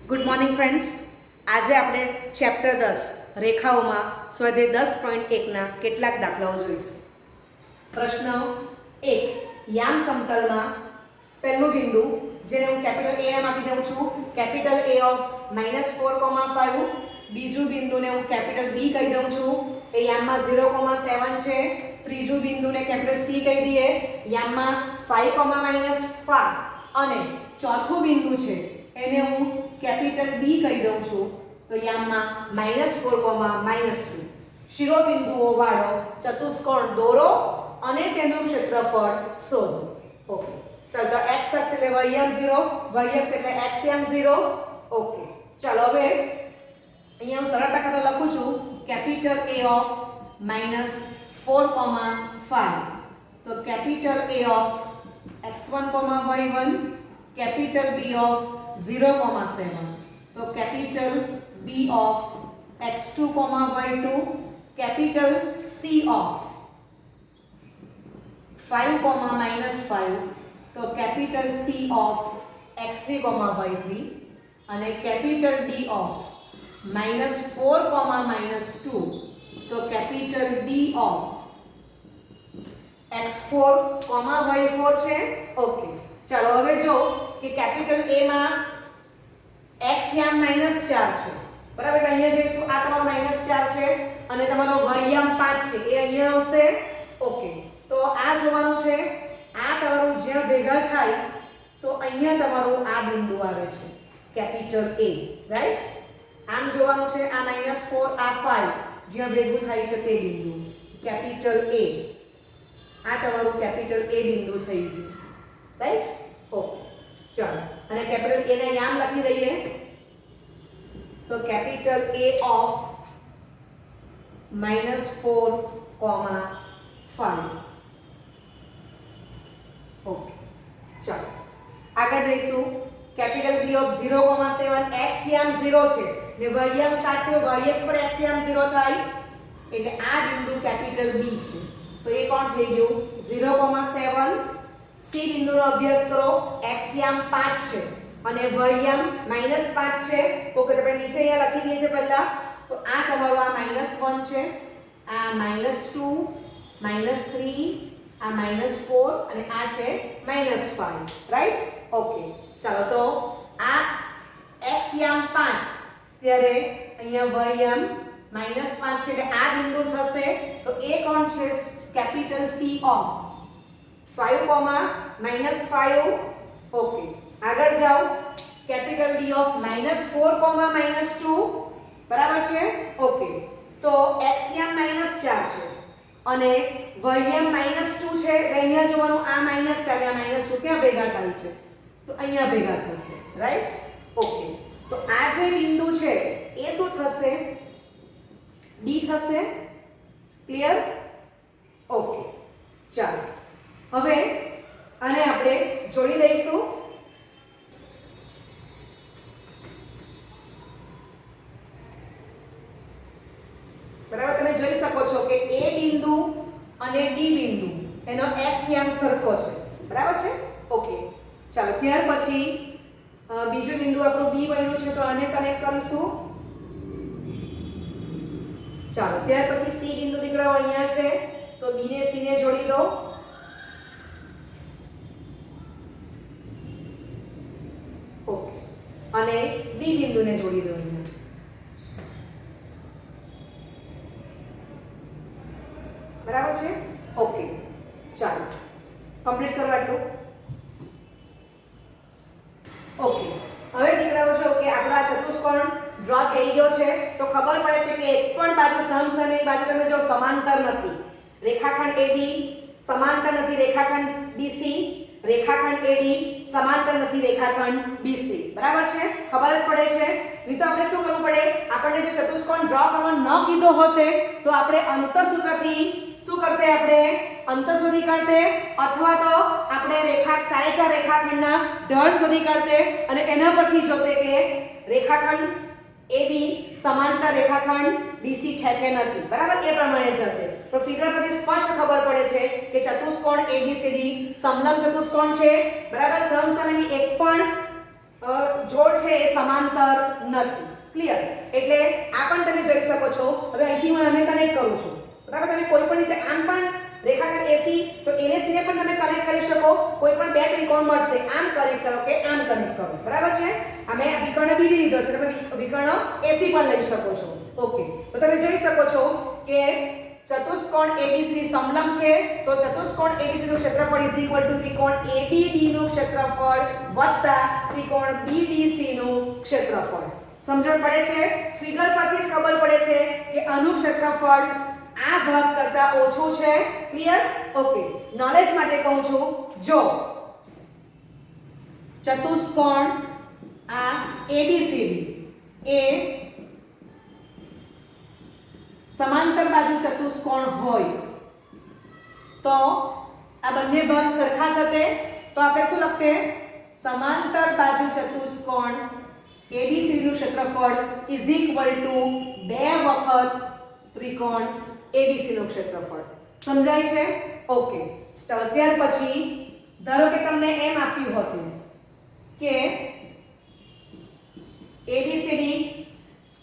Good morning friends. આજે આપણે chapter 10 રેખાઓમાં સ્વાધ્યાય 10.1ના કેટલાક દાખલાઓ જોઈશું. પ્રશ્ન 1. યામ સમતલમાં પહેલું બિંદુ જેને હું કેપિટલ A એમ આપી દઉં છું, કેપિટલ A ઓફ -4,5. બીજું બિંદુને હું કેપિટલ B કહી દઉં છું, એ યામમાં 0,7 છે. ત્રીજું બિંદુને કેપિટલ C કહી દઈએ, યામમાં 5,-5. અને ચોથું બિંદુ છે એને હું કેપિટલ B કહી દઉં છું, તો યામમાં -4,-2. શિરોબિંદુઓ વાળો ચતુષ્કોણ દોરો અને તેનું ક્ષેત્રફળ શોધો. ઓકે, ચાલો તો x અક્ષ એટલે y અક્ષ 0, y અક્ષ એટલે x અક્ષ 0. ઓકે, ચાલો હવે અહીંયા હું સરળતા ખાતર લખું છું કેપિટલ A ઓફ -4,5. તો capital A of x1, y1, capital B of 0,7. तो capital B of x2, y2, capital C of 5,-5. तो capital C of x3, y3 અને capital D of -4,-2. तो capital D of x4, y4 છે. Okay, ચાલો હવે જો કે કેપિટલ A માં x યામ -4 છે, બરાબર? એટલે અહીંયા જોઈશું આ તમારો -4 છે અને તમારો y યામ 5 છે, એ અહીંયા આવશે. ઓકે, તો આ જોવાનું છે, આ તમારું જ્યાં ભેગા થાય તો અહીંયા તમારું આ બિંદુ આવે છે કેપિટલ A, રાઈટ? આમ જોવાનું છે, આ -4 આ 5 જ્યાં ભેગું થાય છે તે બિંદુ કેપિટલ A. આ તમારું કેપિટલ A બિંદુ થઈ ગયું, રાઈટ? ઓકે, ચાલો અને કેપિટલ A ને નામ લખી દઈએ. તો કેપિટલ A ઓફ -4,5. ઓકે, ચાલો આગળ જઈશું. Capital B of 0,7. x યામ 0 છે ને y યામ 7 છે, y અક્ષ પર x યામ 0 થાય એટલે આ બિંદુ કેપિટલ B છે. તો એ કોણ થઈ ગયું? 0,7. C બિંદુનો અભ્યાસ કરો. x યામ 5 છે અને y યામ -5 છે. ઓકે, તો આપણે નીચે અહીંયા લખી દઈએ છીએ પહેલા. તો આ તમારો આ -1 છે, આ -2, -3, આ -4 અને આ છે -5, રાઈટ? ઓકે, ચાલો તો આ x યામ 5 ત્યારે અહીંયા y યામ -5 છે એટલે આ બિંદુ થશે. તો એ કોણ છે? Capital C of 5,-5. ઓકે, આગળ જાઓ. કેપિટલ D ઓફ -4,-2, બરાબર છે? ઓકે, તો x યામ -4 છે અને y યામ -2 છે એટલે અહીંયા જોવાનું આ -4 અને આ -2 ક્યાં ભેગા થાય છે? તો અહીંયા ભેગા થશે, રાઈટ? ઓકે, તો આ જે બિંદુ છે એ શું થશે? D થશે. ક્લિયર? ઓકે, ચાલો હવે આને આપણે જોડી દઈશું. બરાબર, તમે જોઈ શકો છો કે A બિંદુ અને D બિંદુ એનો x યામ સરખો છે, બરાબર છે? ઓકે, ચાલો ત્યાર પછી બીજું બિંદુ આપણું B બન્યું છે તો આને કનેક્ટ કરીશું. ચાલો ત્યાર પછી C બિંદુ દીકરાઓ અહીંયા છે તો B ને C ને જોડી દો. ઓકે, અને D બિંદુને જોડી દો અહીંયા. બરાબર છે? ઓકે, ચાલો કમ્પ્લીટ કરો આટલું. ઓકે, હવે દીકરાઓ જો કે આપણો આ ચતુષ્કોણ ડ્રો થઈ ગયો છે તો ખબર પડે છે કે એક પણ બાજુ સમસમની બાજુ તમે જો સમાંતર નથી. રેખાખંડ AB સમાંતર નથી રેખાખંડ DC, રેખાખંડ AD સમાંતર નથી રેખાખંડ BC, બરાબર છે? ખબર જ પડે છે. નહીં તો આપણે શું કરવું પડે? આપણને જો ચતુષ્કોણ ડ્રો કરવાનો ન કીધો હોતે તો આપણે અંતઃસૂત્રથી શું કરતે? આપણે અંતર શોધી કાઢતે અથવા તો આપણે ચારે ચાર રેખાખંડના ઢળ શોધી કાઢતે અને એના પરથી જોતે કે રેખાખંડ AB સમાંતર રેખાખંડ BC છે કે નથી, બરાબર? એ પ્રમાણે જતે તો ફિગર પરથી સ્પષ્ટ ખબર પડે છે કે ચતુષ્કોણ ABCD સમલંબ ચતુષ્કોણ છે, બરાબર? સમસામેની એક પણ જોડ છે એ સમાંતર નથી. ક્લિયર? એટલે આ પણ તમે જોઈ શકો છો. હવે અહીંથી હું આને કનેક્ટ કરું છું, બરાબર? તમે કોઈ પણ રીતે આમ પણ રેખાખંડ એસી તો AC ને પણ તમે કનેક્ટ કરી શકો. કોઈ પણ બે ત્રિકોણ મળશે, આમ કનેક્ટ કરો કે આમ કનેક્ટ કરો, બરાબર છે? આ મેં વિકર્ણ BD લીધો છે, તમે વિકર્ણ AC પણ લઈ શકો છો. ઓકે, તો તમે જોઈ શકો છો કે ચતુષ્કોણ ABCD સમલંબ છે, તો ચતુષ્કોણ ABC નું ક્ષેત્રફળ ત્રિકોણ ABD નું ક્ષેત્રફળ વત્તા ત્રિકોણ BDC નું ક્ષેત્રફળ. સમજણ પડે છે? ફિગર પરથી જ ખબર પડે છે કે આનું ક્ષેત્રફળ આ ભાગ કરતા ઓછું છે. ક્લિયર? ઓકે, નોલેજ માટે કહું છું, જો ચતુષ્કોણ આ ABCD એ સમાંતર બાજુ ચતુષ્કોણ હોય તો આ બંને ભાગ સરખા થતે, તો આપણે શું લખતે? સમાંતર બાજુ ચતુષ્કોણ ABCD નું ક્ષેત્રફળ ઇઝ ઇક્વલ ટુ 2 વખત ત્રિકોણ ABC નું ક્ષેત્રફળ. સમજાય છે? ઓકે, ચાલો ત્યાર પછી ધારો કે તમને એમ આપ્યું હતું કે ABCD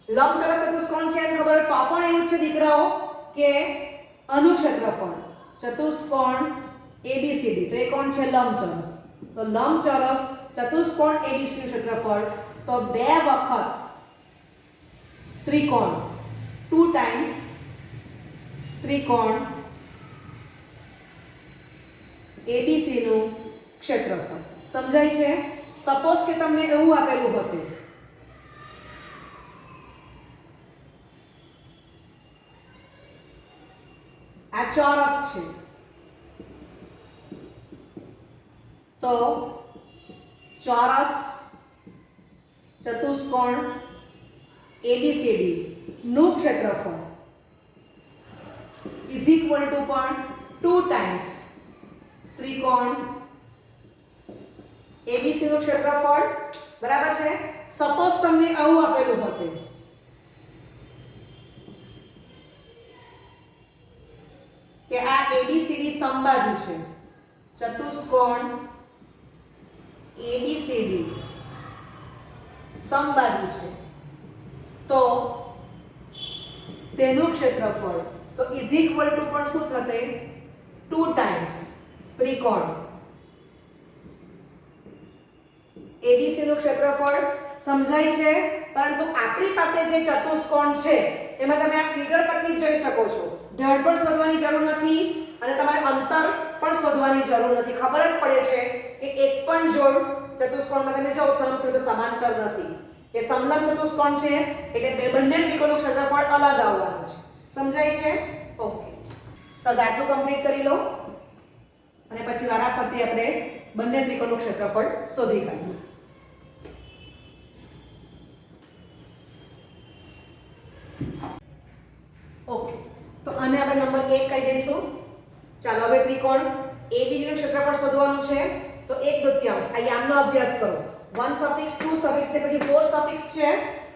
લંબચોરસ ચતુષ્કોણ છે એમ ખબર હોય તો પણ એવું છે દીકરાઓ કે આનું ક્ષેત્રફળ ચતુષ્કોણ ABCD, તો એ કોણ છે? લંબચોરસ. તો લંબચોરસ ચતુષ્કોણ ABC નું ક્ષેત્રફળ તો 2 વખત ત્રિકોણ 2 ટાઈમ્સ ત્રિકોણ ABC નું ક્ષેત્રફળ. સમજાય છે? સપોઝ કે તમને એવું આપેલું હતું આ ચોરસ છે, તો ચોરસ ચતુષ્કોણ ABCD નું ક્ષેત્રફળ ઇઝ ઇક્વલ ટુ પણ 2 ટાઈમ્સ ત્રિકોણ ABC નું ક્ષેત્રફળ, બરાબર છે? સપોઝ તમને આવું આપેલું હતું કે આ ABCD સમબાજુ છે, ચતુષ્કોણ ABCD સમબાજુ છે, તો તેનું ક્ષેત્રફળ તો ઇઝ ઇક્વલ ટુ પણ શું થશે? 2 ટાઈમ્સ ત્રિકોણ ABC નું ક્ષેત્રફળ. સમજાય છે? પરંતુ આપણી પાસે જે ચતુષ્કોણ છે એમાં તમે આ ફિગર પરથી જોઈ શકો છો, ઢાળ પણ શોધવાની જરૂર નથી અને તમારે અંતર પણ શોધવાની જરૂર નથી. ખબર જ પડે છે કે એક પણ જોડ ચતુષ્કોણમાં તમે જો સમલંબ તો સમાંતર નથી. એ સમલંબ ચતુષ્કોણ છે એટલે બંને ત્રિકોણનું ક્ષેત્રફળ અલગ આવવાનું છે. સમજાય છે? ઓકે, ચાલો આટલું કમ્પ્લીટ કરી લો અને પછી વારાફરતી આપણે બંને ત્રિકોણનું ક્ષેત્રફળ શોધી કાઢીએ. ઓકે, તો આને આપણે નંબર 1 કહી દઈશું. ચાલો હવે ત્રિકોણ ABD નું ક્ષેત્રફળ શોધવાનું છે, તો 1/2 આ યામનો અભ્યાસ કરો. 1 સફિક્સ 2 સફિક્સ તે પછી 4 સફિક્સ છે.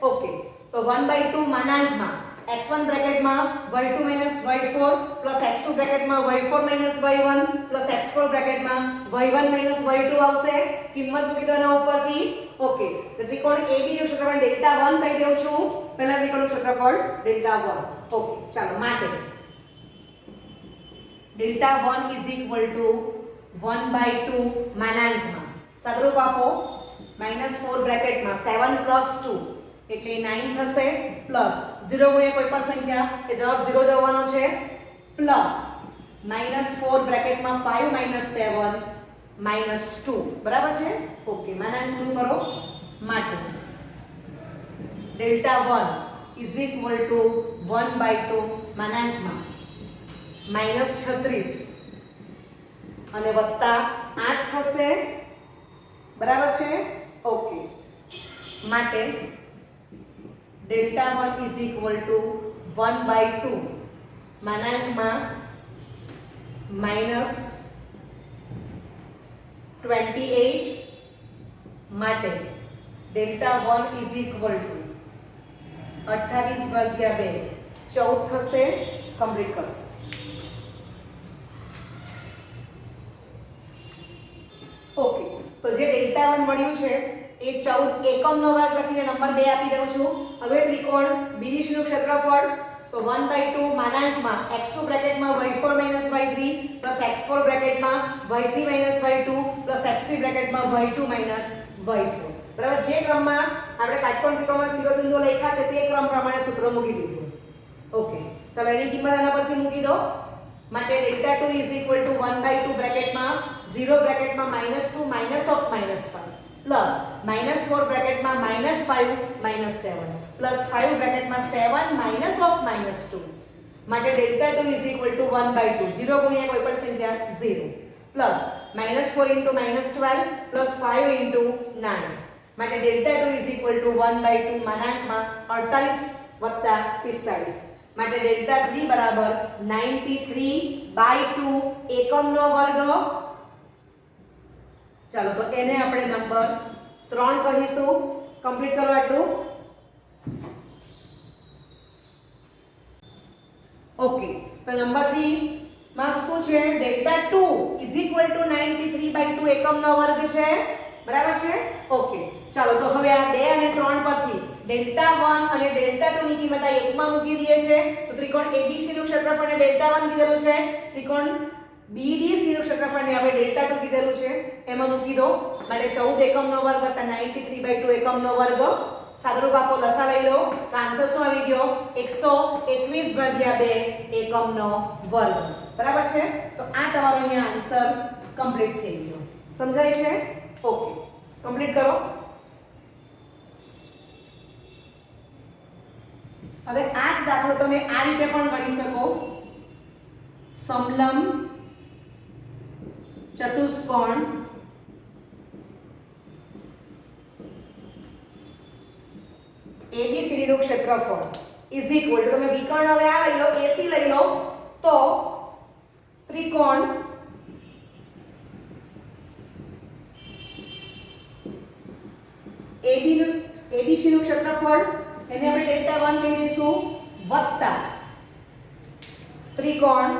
ઓકે, તો 1/2 માનાંકમાં x1 બ્રેકેટમાં y2 - y4 plus x2 બ્રેકેટમાં y4 - y1 plus x4 બ્રેકેટમાં y1 - y2 આવશે. કિંમત મૂકી દો એના ઉપરથી. ઓકે, તો ત્રિકોણ ABD નું ક્ષેત્રફળ Δ1 કહી દઉં છું. પહેલા ત્રિકોણનું ક્ષેત્રફળ Δ1. ઓકે, ચાલો માટે Δ1 ઇઝ ઇક્વલ ટુ 1/2 માનાંકમાં સાદરૂપ આપો -4 બ્રેકેટમાં 7 પ્લસ 2 એટલે 9 થશે પ્લસ 0 ગુણ્યા કોઈ પણ સંખ્યા એ જવાબ 0 જ આવવાનો છે પ્લસ -4 બ્રેકેટમાં 5 - 7 -2 બરાબર છે. ઓકે, માનાંક પૂરું કરો. માટે Δ1 ઇઝ ઇક્વલ ટુ 1/2 માનાંકમાં -36 અને વત્તા 8 થશે, બરાબર છે. ઓકે, માટે Δ1 ઇઝ ઇક્વલ ટુ 1/2 માનાંકમાં -28 માટે Δ1 ઇઝ ઇક્વલ ટુ 28/2 14 થશે. કમ્પ્લીટ કરો. ઓકે, તો જે Δ1 મળ્યું છે એ એ 14 એકમનો વર્ગ લખીને નંબર 2 આપી દઉં છું. હવે ત્રિકોણ BDCનું ક્ષેત્રફળ તો 1/2 માનાંકમાં x2 બ્રેકેટમાં y4 - y3 plus x4 બ્રેકેટમાં y3 - y2 plus x3 બ્રેકેટમાં y2 - y4. બરાબર, જે ક્રમમાં આપણે કાટકોણ ત્રિકોણમાં શિરોબિંદુઓ લખ્યા છે તે ક્રમ પ્રમાણે સૂત્ર મૂકી દીધું. ઓકે, ચલો એની કિંમત આના પરથી મૂકી દો. માટે Δ2 1/2 બ્રેકેટમાં 0 બ્રેકેટમાં -2 -5 પ્લસ -4 બ્રેકેટમાં -5 -7 પ્લસ 5 બ્રેકેટમાં 7 -2 માટે Δ2 1/2 0 ગુણ્યા કોઈ પણ સંખ્યા 0 પ્લસ -4 * -12 પ્લસ 5 * 9 માટે Δ2 1/2 માનાંકમાં 48 વત્તા 45 માટે Δ3 બરાબર 93/2 એકમનો વર્ગ. ચાલો તો એને આપણે નંબર 3 કહીશું. કમ્પ્લીટ કરો આટલું. ઓકે, તો નંબર 3 માં શું છે? Δ2 93/2 એકમનો વર્ગ છે. બરાબર છે? ઓકે, ચાલો તો હવે આ 2 અને 3 પરથી Δ1 અને Δ2 ની કિંમત આ 1 માં મૂકી દઈએ છે. તો ત્રિકોણ ABC નું ક્ષેત્રફળ ને Δ1 કીધેલું છે, ત્રિકોણ BDC નું ક્ષેત્રફળ ને આપણે Δ2 કીધેલું છે, એમાં મૂકી દો. માટે 14 એકમનો વર્ગ વત્તા 93/2 એકમનો વર્ગ. સાદુરૂપ આપો, લસા લઈ લો. તો આન્સર શું આવી ગયો? 121/2 એકમનો વર્ગ. બરાબર છે? તો આ તમારો અહીંયા આન્સર કમ્પ્લીટ થઈ ગયો. સમજાય છે? ઓકે, કમ્પ્લીટ કરો. હવે આ જ દાખલો તમે આ રીતે પણ ગણી શકો. સમલંબ ચતુષ્કોણ ABCD નું ક્ષેત્રફળ તમે વિકર્ણ હવે આ લઈ લો, AC લઈ લો, તો ત્રિકોણ ABC નું ક્ષેત્રફળ એને આપણે Δ1 કહી દઈશું વત્તા ત્રિકોણ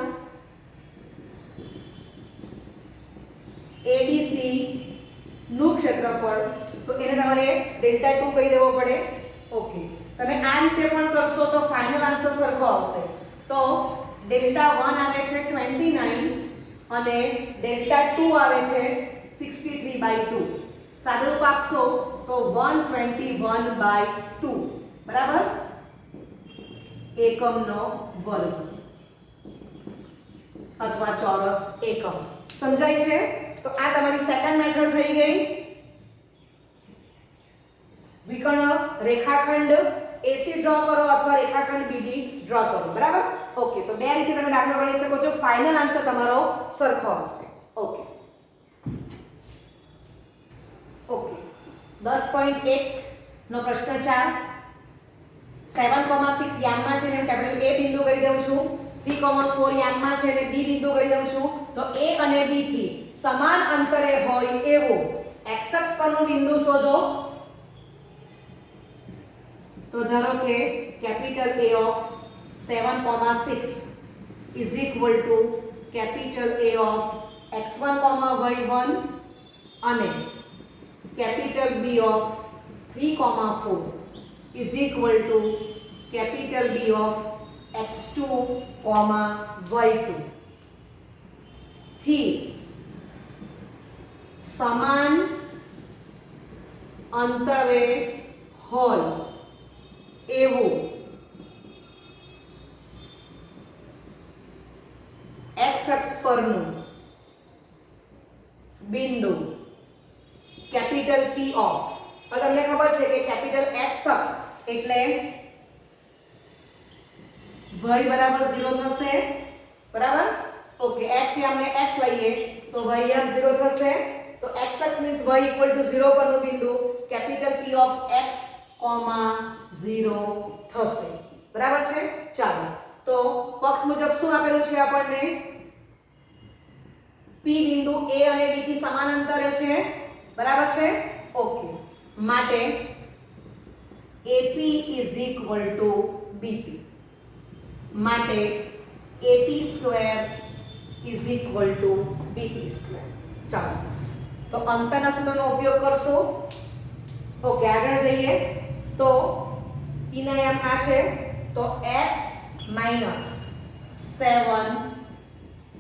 ADC નું ક્ષેત્રફળ, તો એને તમારે Δ2 કહી દેવો પડે. ઓકે, તમે આ રીતે પણ કરશો તો ફાઇનલ આન્સર સરખો આવશે. તો Δ1 આવે છે 29 અને Δ2 આવે છે 63/2. સાદુરૂપ આપશો તો 121/2 બરાબર એકમનો વર્ગ અથવા ચોરસ એકમ. સમજાય છે? તો આ તમારી સેકન્ડ મેથડ થઈ ગઈ. વિકર્ણ રેખાખંડ AC ડ્રો કરો અથવા રેખાખંડ BD ડ્રો કરો. બરાબર? ઓકે, તો બે રીતે તમે દાખલો ગણી શકો છો. ફાઇનલ આન્સર તમારો સરખો આવશે. ઓકે ઓકે 10.1 નો પ્રશ્ન 4. 7,6 યામમાં છે ને આપણે A બિંદુ કહી દઉં છું. 3,4 યામમાં છે ને B બિંદુ કહી દઉં છું. તો A અને B થી સમાન અંતરે હોય એવું x અક્ષ પરનું બિંદુ શોધો. તો ધારો કે capital A of 7,6 is equal to capital A of x1, y1 અને capital B of 3,4 is equal to capital B of x2, y2 થી સમાન અંતરે હોય એવું x અક્ષ પરનું બિંદુ કેપિટલ P ઓફ, હવે તમને ખબર છે કે કેપિટલ x અક્ષ એટલે y બરાબર 0 થશે. બરાબર? ઓકે, x યામને x લઈએ તો y યામ 0 થશે. તો x અક્ષ મીન્સ y = 0 પરનું બિંદુ કેપિટલ P ઓફ x, 0 થશે. બરાબર છે? ચાલો તો પક્ષ મુજબ શું આપેલું છે આપણને? P બિંદુ A અને B થી સમાન અંતરે છે. બરાબર છે? ઓકે, માટે AP = BP માટે AP² = BP². ચાલો તો અંતરના સૂત્રનો ઉપયોગ કરશો. ઓકે, આગળ જઈએ તો પીના યામ આ છે તો x minus 7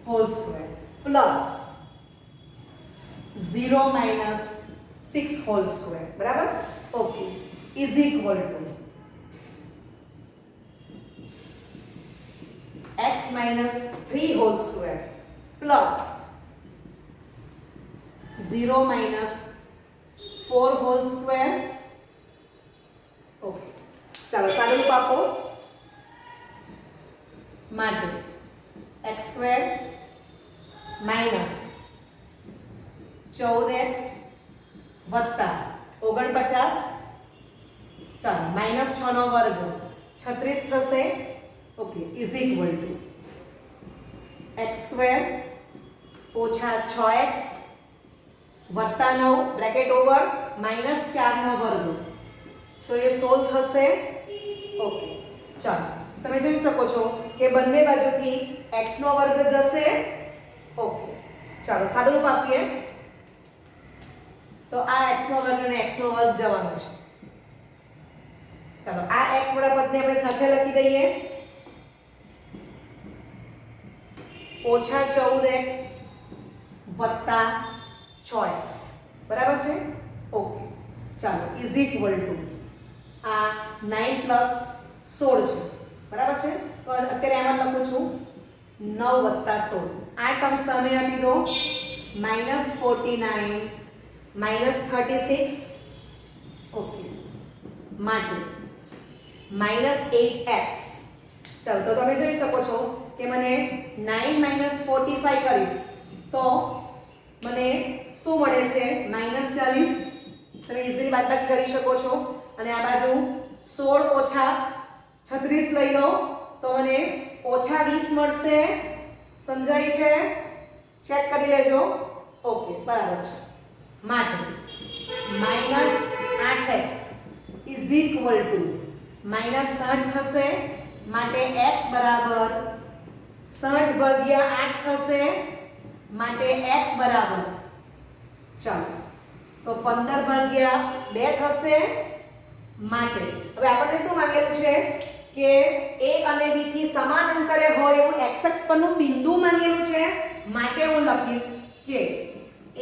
whole square plus 0 minus 6 whole square, બરાબર? Okay, is equal to x minus 3 whole square plus 0 minus 4 whole square. Okay, ચાલો સાદું રૂપ આપો માટે x square minus 14x વત્તા 49, ચાલો માઇનસ 6 નો વર્ગ 36 થશે. Okay, is equal to x square ઓછા 6x વત્તા 9 બ્રેકેટ ઓવર માઇનસ 4 નો વર્ગ, તો એ સોલ્વ થશે. ઓકે, ચાલો તમે જોઈ શકો છો કે બંને બાજુથી x નો વર્ગ જશે. ઓકે, ચાલો સાદું રૂપ આપીએ તો આ x નો વર્ગ અને x નો વર્ગ જવાનો છે. ચાલો આ x વાળા પદને આપણે સાથે લખી દઈએ, ઓછા 14x વત્તા 6x, બરાબર છે? ઓકે, ચાલો ઇઝ ઇક્વલ ટુ આ 9 પ્લસ 16 છે, બરાબર છે? તો અત્યારે આમાં લખું છું 9 વત્તા 16, આ ટર્મ સામે આપી દો, -49 -36. ઓકે, માટે -8x. ચાલો તો તમે જોઈ શકો છો કે મને 9 - 45 કરીશ તો મને શું મળે છે? -40. તમે ઈઝીલી બાદબાકી કરી શકો છો અને આ બાજુ 16 ઓછા 36 લઈ લો તો મને -20 મળશે. સમજાય છે? ચેક કરી લેજો. ઓકે, બરાબર છે. માટે -8x ઇઝ ઇક્વલ ટુ -60 થશે. માટે x બરાબર 60 ભાગ્યા 8 થશે. માટે x બરાબર, ચાલો તો 15 ભાગ્યા 2 થશે. માટે હવે આપણને શું માંગેલું છે કે a અને b થી સમાન અંતરે હોય એવું x અક્ષ પરનું બિંદુ માંગેલું છે. માટે હું લખીશ કે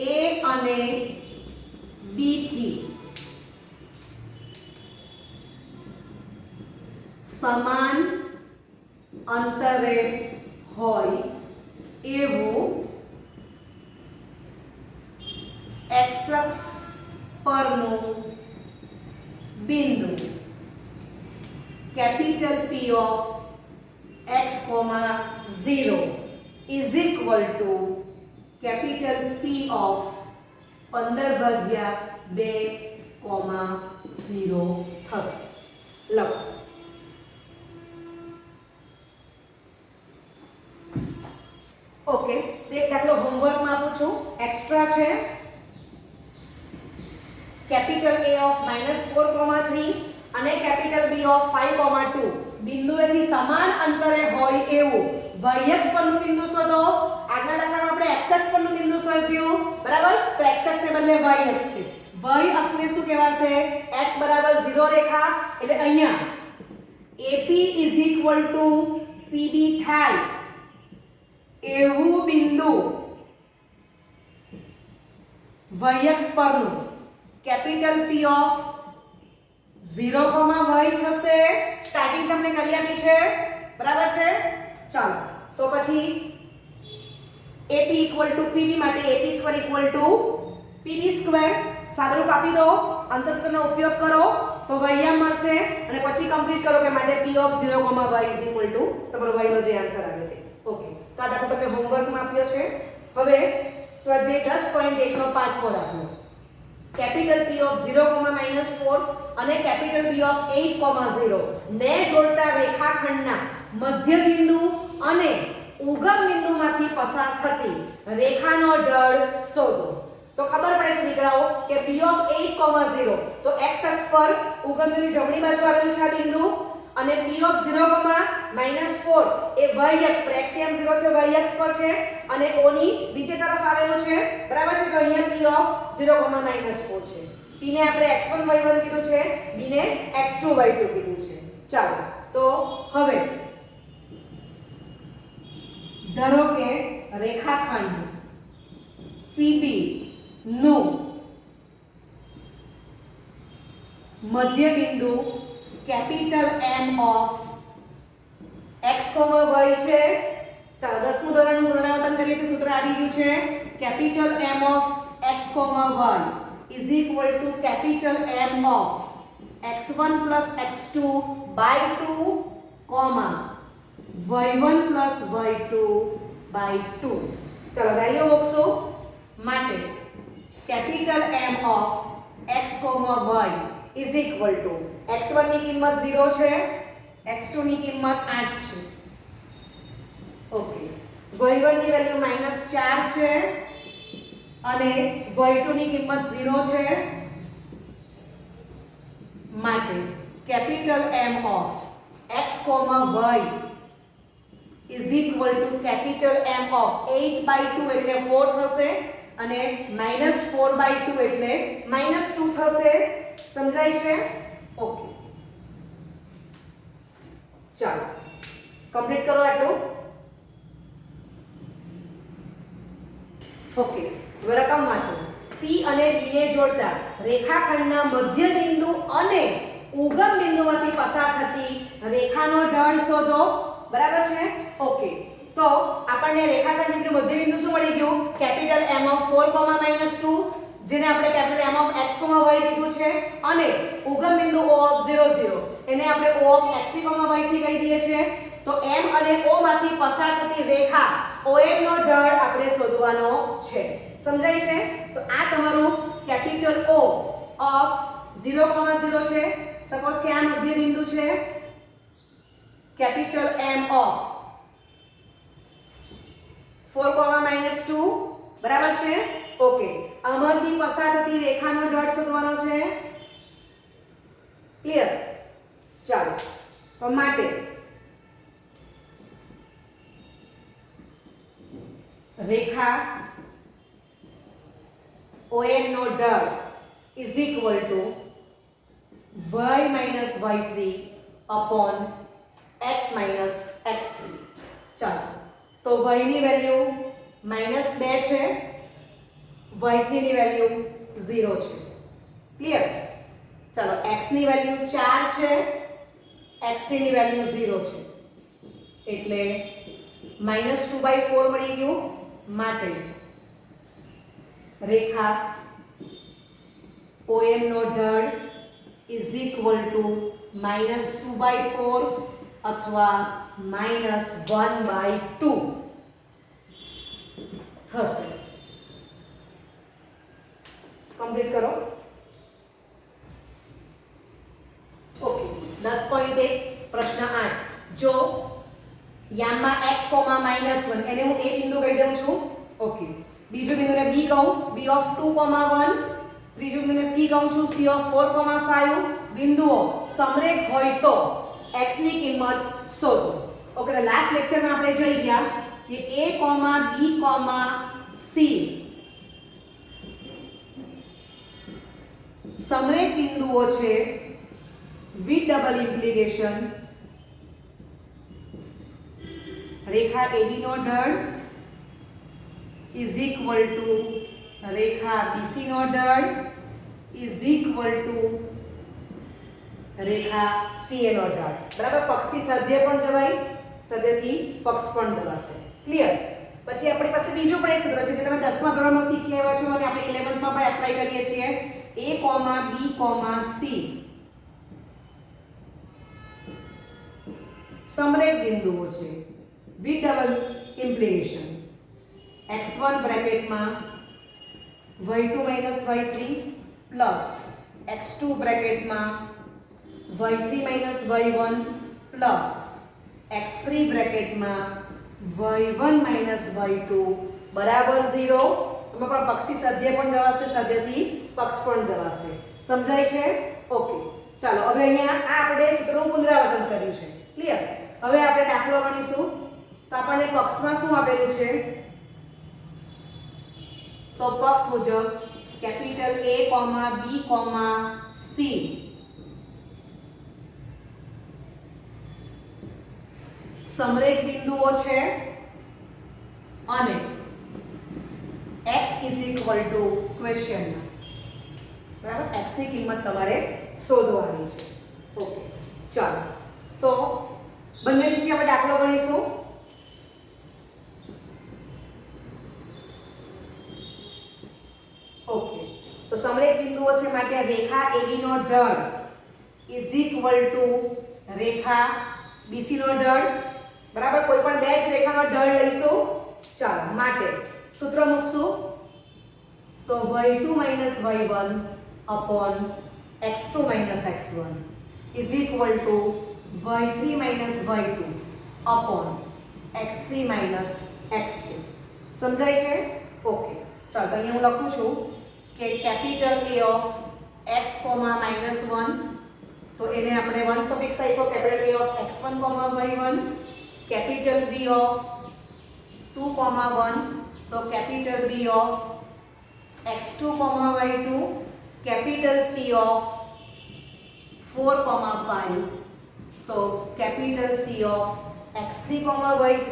a અને b થી સમાન અંતરે હોય એવું x અક્ષ પરનું બિંદુ capital P of x, 0 is equal two capital P of 15/2, 0 થશે. લખો. ઓકે, તો એક દાખલો હોમવર્કમાં આપું છું, એક્સ્ટ્રા છે. કેપિટલ A ઓફ -4, 3 અને કેપિટલ B ઓફ 5, 2 બિંદુએથી સમાન અંતરે હોય એવું y અક્ષ પરનું બિંદુ શોધો. આગલા દાખલામાં આપણે x અક્ષ પરનું બિંદુ શોધ્યું, બરાબર? તો x અક્ષને બદલે y અક્ષ છે. y અક્ષને શું કહેવાશે? x બરાબર 0 રેખા, એટલે અહીંયા AP is equal two PB થાય એવું બિંદુ y અક્ષ પરનું કેપિટલ P ઓફ 0, y થશે. સ્ટાર્ટિંગ તમને કરી આપી છે, બરાબર છે? ચાલો તો પછી AP ઇક્વલ ટુ PB માટે AP square equal to PB square. સાદુરૂપ આપી દો, અંતઃસૂત્રનો ઉપયોગ કરો તો y મળશે અને પછી કમ્પ્લીટ કરો કે માટે P of 0, y is equal two તમારો y નો જે આન્સર આવે તે. ઓકે, તો આ દાખલો તમને હોમવર્કમાં આપ્યો છે. હવે સ્વાધ્યાય 10.1 નો 5મો દાખલો. કેપિટલ P ઓફ 0, -4 અને કેપિટલ B ઓફ 8, 0 ને જોડતા રેખાખંડના મધ્ય બિંદુ અને ઉગમ બિંદુમાંથી પસાર થતી રેખાનો ઢળ શોધો. તો ખબર પડે છે દીકરાઓ કે P ઓફ 8, 0 તો x અક્ષ પર ઉગમ બિંદુની જમણી બાજુ આવેલું છે આ બિંદુ અને P ઓફ 0, -4 એ y અક્ષ પર, x m 0 છે y અક્ષ પર છે અને O ની બીજી તરફ આવેલું છે, બરાબર છે? તો અહીંયા P ઓફ 0, -4 છે. P p ને આપણે x1 y1 કીધું છે, b ને x2 y2 કીધું છે. ચાલો તો હવે ધારો કે રેખાખંડ PB નું મધ્ય બિંદુ capital M of x, y છે. ચાલો 10મું ધોરણનું પુનરાવર્તન કરીએ છીએ. સૂત્ર આવી ગયું છે. Capital M of x, y is equal to capital M of x1 plus x2 by 2, y1 plus y2 by 2. ચલો વેલ્યુ મૂકશું. માટે capital M of x, y is equal to x1 ની કિંમત 0 છે, x2 ની કિંમત 8 છે. ઓકે, y1 ની વેલ્યુ -4 છે અને y2 ની કિંમત 0 છે. માટે capital M of x, y is equal to capital M of 8/2 એટલે 4 થશે અને -4/2 એટલે -2 થશે. સમજાય છે? ઓકે, ચાલો કમ્પ્લીટ કરો આટલું. ઓકે, હવે રકમ વાંચો. P અને B ને જોડતા રેખાખંડના મધ્ય બિંદુ અને ઉગમ બિંદુમાંથી પસાર થતી રેખાનો ઢાળ શોધો. બરાબર છે? ઓકે, તો આપણને રેખાખંડનું મધ્ય બિંદુ શું મળી ગયું? કેપિટલ M of 4, -2 જેને આપણે capital M of x, y કીધું છે અને ઉગમ બિંદુ O of 0, 0 એને આપણે O of x, y થી કહી દઈએ છીએ. તો M અને O માંથી પસાર થતી રેખા OM નો ઢાળ આપણે શોધવાનો છે. સમજાય છે? તો આ તમારું કેપિટલ O of 0, 0 છે. સપોઝ કે આ મધ્ય બિંદુ છે. કેપિટલ M of 4, -2 બરાબર છે? ઓકે, આમાંથી પસાર થતી રેખાનો ઢાળ શોધવાનો છે. ક્લિયર? ચાલો તો માટે રેખા OM નો ઢાળ is equal to y minus y3 upon x minus x3. ચાલો તો y ની વેલ્યુ -2 છે, y3 ની વેલ્યુ 0 છે. ક્લિયર? ચાલો x ની વેલ્યુ 4 છે, x3 ની વેલ્યુ 0 છે એટલે -2/4 મળી ગયું. માટે રેખા OM નો ઢાળ is equal to -2/4 અથવા -1/2 થશે. કમ્પ્લીટ કરો. ઓકે, 10.1 પ્રશ્ન 8. જો યામમાં x, -1 એને હું a બિંદુ કહી દઉં છું. ઓકે, બીજું બિંદુને b કહું, b of 2, 1. ત્રીજું બિંદુને c કહું છું, c of 4, 5. બિંદુઓ સમરેખ હોય તો x ની કિંમત શોધો. ઓકે, તો લાસ્ટ લેક્ચરમાં આપણે જોઈ ગયા કે a, b, c સમરેખ બિંદુઓ છે with double implication. Rekha AB નો ઢાળ is equal to Rekha BC નો ઢાળ is equal to Rekha CA નો ઢાળ. બરાબર? પક્ષી સધ્ય પણ જવાય, સધ્યથી પક્ષ પણ જવાશે. ક્લિયર? પછી આપણી પાસે બીજું પણ એક સૂત્ર છે જે તમે 10મા ધોરણમાં શીખી આવ્યા છો અને આપણે 11મમાં પણ એપ્લાય કરીએ છીએ. A, B, C સમરેખ બિંદુઓ છે with double implication. x1 બ્રેકેટમાં y2 y3 plus x2 બ્રેકેટમાં y3 y1 plus x3 બ્રેકેટમાં y1 y2 બરાબર 0. એમાં પણ પક્ષી સધ્ય પણ જવાશે, સધ્યથી પક્ષ પણ જવાશે. સમજાય છે? ઓકે, ચાલો હવે અહીંયા આ આપણે સૂત્રનું પુનરાવર્તન કર્યું છે. ક્લિયર? હવે આપણે દાખલો ગણીશું. તો આપણને પક્ષમાં શું આપેલું છે? તો પક્ષ મુજબ કેપિટલ A, B, C સમરેખ બિંદુઓ છે અને x ક્વેશ્ચન બરાબર, x ની કિંમત તમારે શોધવાની છે. ઓકે, ચાલો તો બંને રીતે આપણે દાખલો ગણીશું. ઓકે, તો સમરેખ બિંદુઓ છે માટે રેખા AB નો ઢળ રેખા BC નો ઢળ બરાબર. કોઈ પણ બે જ રેખાનો ઢળ લઈશું. ચાલો, માટે સૂત્ર મૂકશું તો y2 - y1 upon x2 - x1 is equal to y3 - y2 upon x3 - x2. સમજાય છે? ઓકે, ચાલો તો અહીંયા હું લખું છું કે કેપિટલ A of x, -1 તો એને આપણે 1 સફિક્સ આપ્યો, capital A of x1, y1, capital B of 2, 1 તો capital B of x2, y2, capital C of 4, 5 તો capital C of x3, y3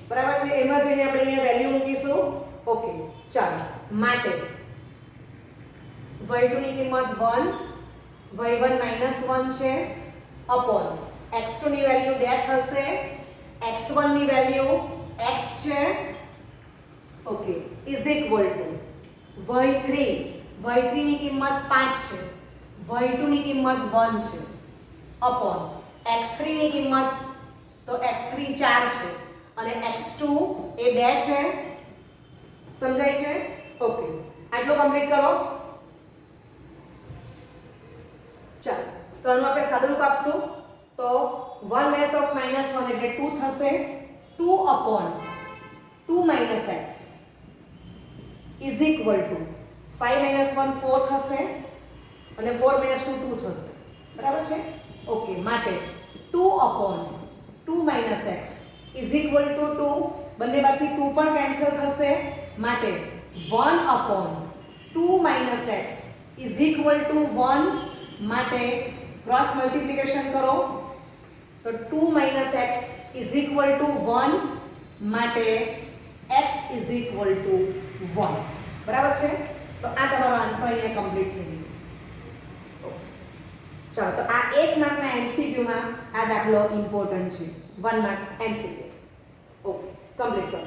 બરાબર છે. એમાં જોઈને આપણે અહીંયા વેલ્યુ મૂકીશું. ઓકે, ચાલો માટે y2 ની કિંમત 1, y1 -1 છે અપોન x2 ની વેલ્યુ 2 થશે, x1 ની વેલ્યુ x છે. Okay, is equal two y3 ની કિંમત 5 છે, y2 ની કિંમત 1 છે અપોન x3 ની કિંમત તો x3 4 છે અને x2 એ 2 છે. સમજાય છે? ઓકે, આટલું કમ્પ્લીટ કરો. ચાલો તો આનું આપણે સાદુરૂપ આપશું તો 1 less of -1 એટલે 2 થશે. 2 upon 2 - x is equal to 5 - 1 4 થશે અને 4 - 2 2 થશે. બરાબર છે? ઓકે, માટે 2 upon 2 - x is equal to 2. બંને બાજુથી 2 પણ કેન્સલ થશે માટે 1 upon 2 - x is equal to 1 માટે ક્રોસ મલ્ટીપ્લિકેશન કરો તો 2 - x is equal to 1 માટે x is equal to 1. બરાબર છે? તો આ તમારો આન્સર અહીંયા કમ્પ્લીટ થઈ ગયો. ચાલો તો આ 1 માર્કના MCQ માં આ દાખલો ઇમ્પોર્ટન્ટ છે. 1 માર્ક MCQ. ઓકે, કમ્પ્લીટ કરો.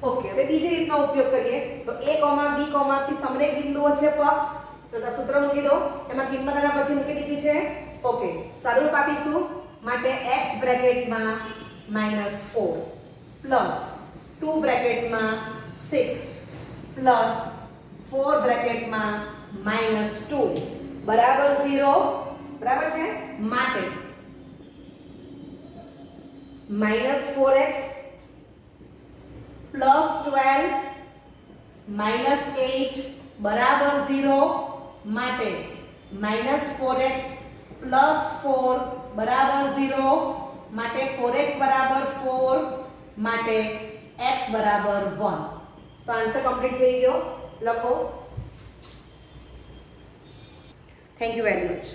ઓકે, હવે બીજી રીતનો ઉપયોગ કરીએ તો A, B, C સમરેખ બિંદુઓ છે પક્ષ. તો આ સૂત્ર મૂકી દો. એમાં કિંમત આના પરથી મૂકી દીધી છે. ઓકે, સાદુરૂપ આપીશું માટે x બ્રેકેટમાં -4 પ્લસ 2 બ્રેકેટમાં 6 પ્લસ 4 બ્રેકેટમાં -2 બરાબર 0. બરાબર છે? માટે -4x પ્લસ 12 -8 બરાબર 0 માટે -4x પ્લસ 4 બરાબર 0 માટે 4x બરાબર 4 માટે x બરાબર 1. તો આન્સર કમ્પ્લીટ થઈ ગયો. લખો. Thank you very much.